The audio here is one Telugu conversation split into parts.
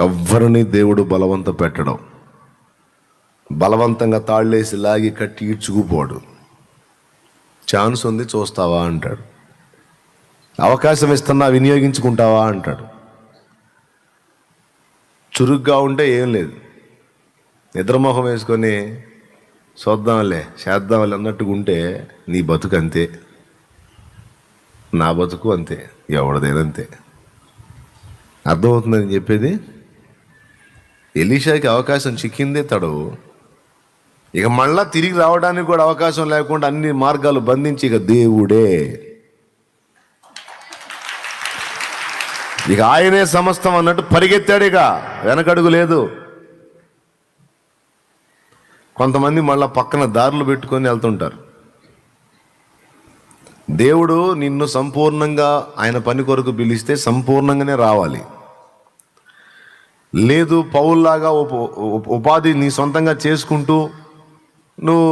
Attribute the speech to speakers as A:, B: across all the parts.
A: ఎవ్వరిని దేవుడు బలవంత పెట్టడం, బలవంతంగా తాళ్ళేసి లాగి కట్టి ఈడ్చుకుపోడు. ఛాన్స్ ఉంది చూస్తావా అంటాడు, అవకాశం ఇస్తున్నా వినియోగించుకుంటావా అంటాడు. చురుగ్గా ఉంటే ఏం లేదు, నిద్రమోహం వేసుకొని చూద్దాంలే చేద్దాంలే అన్నట్టుగా ఉంటే నీ బతుకు అంతే, నా బతుకు అంతే, ఎవరిదేనంతే. అర్థమవుతుందని చెప్పేది. ఎలీషాకి అవకాశం చిక్కిందే తడవు, ఇక మళ్ళా తిరిగి రావడానికి కూడా అవకాశం లేకుండా అన్ని మార్గాలు బంధించి ఇక దేవుడే, ఇక ఆయనే సమస్తం అన్నట్టు పరిగెత్తాడు, ఇక వెనకడుగు లేదు. కొంతమంది మళ్ళా పక్కన దారులు పెట్టుకొని వెళ్తుంటారు. దేవుడు నిన్ను సంపూర్ణంగా ఆయన పని కొరకు పిలిస్తే సంపూర్ణంగానే రావాలి. లేదు పౌల్లాగా ఉపాధి నీ సొంతంగా చేసుకుంటూ నువ్వు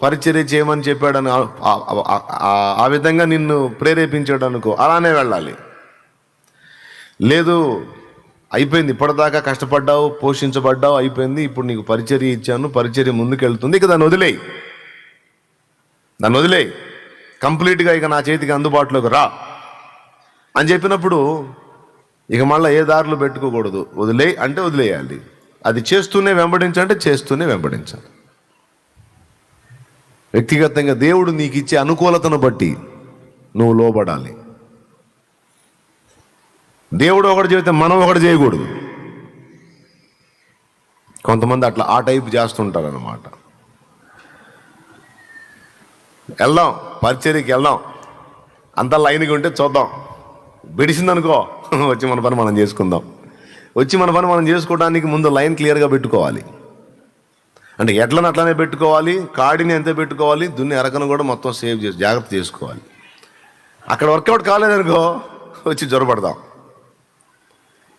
A: పరిచర్య చేయమని చెప్పాడని ఆ విధంగా నిన్ను ప్రేరేపించాడు అనుకో, అలానే వెళ్ళాలి. లేదు అయిపోయింది, ఇప్పటిదాకా కష్టపడ్డావు, పోషించబడ్డావు, అయిపోయింది, ఇప్పుడు నీకు పరిచర్య ఇచ్చాను, పరిచర్య ముందుకెళ్తుంది, ఇక దాన్ని వదిలేయి కంప్లీట్గా, ఇక నా చేతికి అందుబాటులోకి రా అని చెప్పినప్పుడు ఇక మళ్ళీ ఏ దారులు పెట్టుకోకూడదు. వదిలేయి అంటే వదిలేయాలి, అది చేస్తూనే వెంబడించంటే చేస్తూనే వెంబడించాలి. వ్యక్తిగతంగా దేవుడు నీకు ఇచ్చే అనుకూలతను బట్టి నువ్వు లోబడాలి. దేవుడు ఒకటి చెబితే మనం ఒకటి చేయకూడదు. కొంతమంది అట్లా ఆ టైపు చేస్తుంటారు అన్నమాట. వెళ్దాం, పరిచర్యకి వెళ్దాం, అంతా లైన్గా ఉంటే చూద్దాం, బిడిసిందనుకో వచ్చి మన పని మనం చేసుకుందాం. వచ్చి మన పని మనం చేసుకోవడానికి ముందు లైన్ క్లియర్గా పెట్టుకోవాలి. అంటే ఎట్లని అట్లానే పెట్టుకోవాలి, కాడిని ఎంత పెట్టుకోవాలి, దున్ని ఎరకను కూడా మొత్తం సేవ్ చేసి జాగ్రత్త చేసుకోవాలి. అక్కడ వర్కౌట్ కాలేదనుకో వచ్చి జ్వరపడదాం.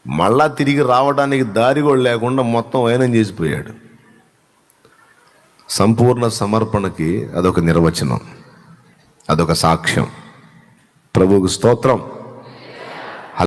A: మళ్ళా తిరిగి రావడానికి దారి కూడా లేకుండా మొత్తం వైనం చేసిపోయాడు. సంపూర్ణ సమర్పణకి అదొక నిర్వచనం, అదొక సాక్ష్యం. ప్రభువుకు స్తోత్రం.